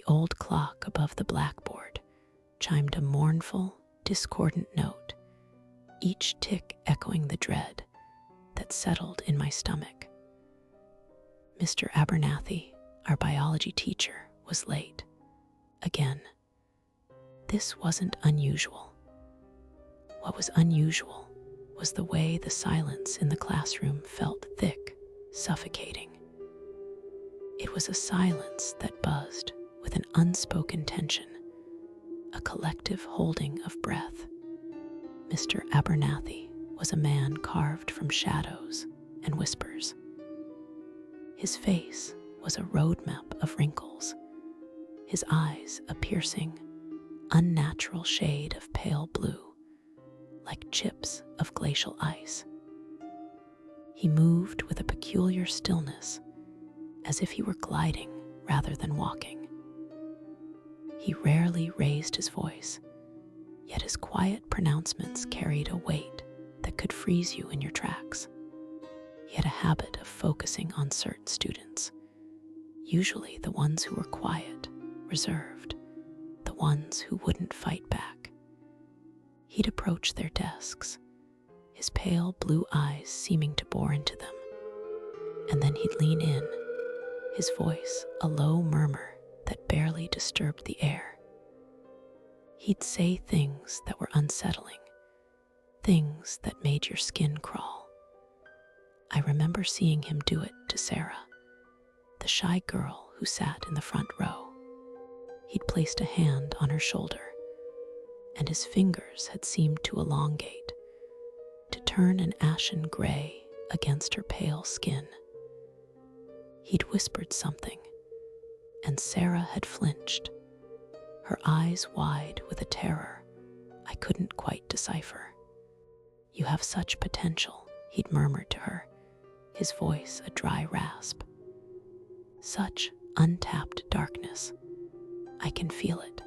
The old clock above the blackboard chimed a mournful, discordant note, each tick echoing the dread that settled in my stomach. Mr. Abernathy, our biology teacher, was late. Again. This wasn't unusual. What was unusual was the way the silence in the classroom felt thick, suffocating. It was a silence that buzzed with an unspoken tension, a collective holding of breath. Mr. Abernathy was a man carved from shadows and whispers. His face was a roadmap of wrinkles, his eyes a piercing, unnatural shade of pale blue, like chips of glacial ice. He moved with a peculiar stillness, as if he were gliding rather than walking. He rarely raised his voice, yet his quiet pronouncements carried a weight that could freeze you in your tracks. He had a habit of focusing on certain students, usually the ones who were quiet, reserved, the ones who wouldn't fight back. He'd approach their desks, his pale blue eyes seeming to bore into them, and then he'd lean in, his voice a low murmur that barely disturbed the air. He'd say things that were unsettling, things that made your skin crawl. I remember seeing him do it to Sarah, the shy girl who sat in the front row. He'd placed a hand on her shoulder, and his fingers had seemed to elongate, to turn an ashen gray against her pale skin. He'd whispered something, and Sarah had flinched, her eyes wide with a terror I couldn't quite decipher. "You have such potential," he'd murmured to her, his voice a dry rasp. "Such untapped darkness. I can feel it."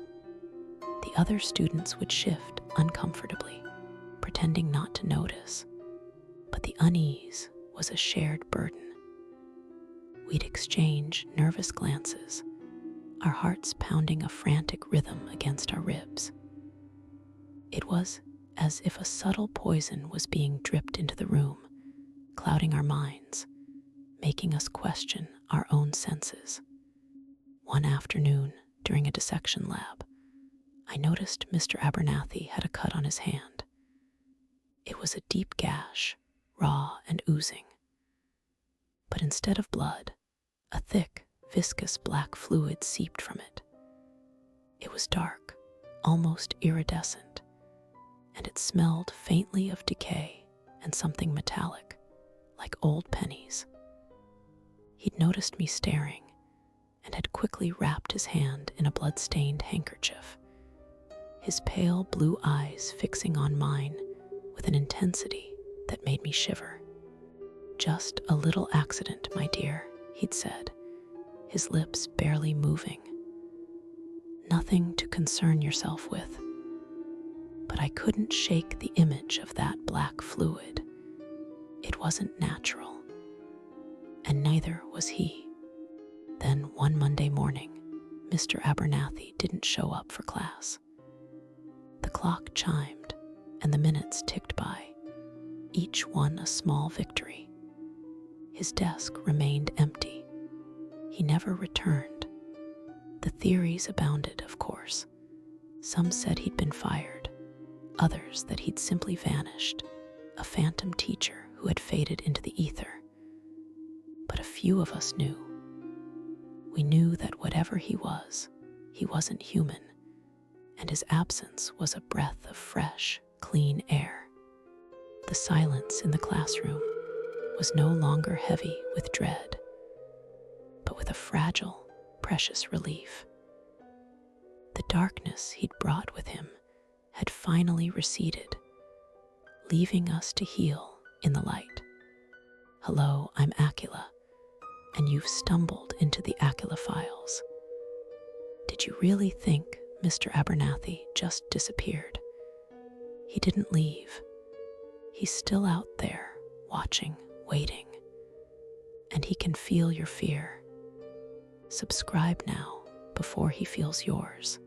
The other students would shift uncomfortably, pretending not to notice, but the unease was a shared burden. We'd exchange nervous glances, our hearts pounding a frantic rhythm against our ribs. It was as if a subtle poison was being dripped into the room, clouding our minds, making us question our own senses. One afternoon, during a dissection lab, I noticed Mr. Abernathy had a cut on his hand. It was a deep gash, raw and oozing. But instead of blood, a thick, viscous black fluid seeped from it. It was dark, almost iridescent, and it smelled faintly of decay and something metallic, like old pennies. He'd noticed me staring and had quickly wrapped his hand in a blood-stained handkerchief, his pale blue eyes fixing on mine with an intensity that made me shiver. "Just a little accident, my dear," he'd said, his lips barely moving. "Nothing to concern yourself with." But I couldn't shake the image of that black fluid. It wasn't natural, and neither was he. Then one Monday morning, Mr. Abernathy didn't show up for class. The clock chimed, and the minutes ticked by, each one a small victory. His desk remained empty. He never returned. The theories abounded, of course. Some said he'd been fired, others that he'd simply vanished, a phantom teacher who had faded into the ether. But a few of us knew. We knew that whatever he wasn't human, and his absence was a breath of fresh, clean air. The silence in the classroom was no longer heavy with dread, but with a fragile, precious relief. The darkness he'd brought with him had finally receded, leaving us to heal in the light. "Hello, I'm Aqeela, and you've stumbled into the Aqeela Files. Did you really think Mr. Abernathy just disappeared? He didn't leave. He's still out there, watching, waiting, and he can feel your fear. Subscribe now before he feels yours.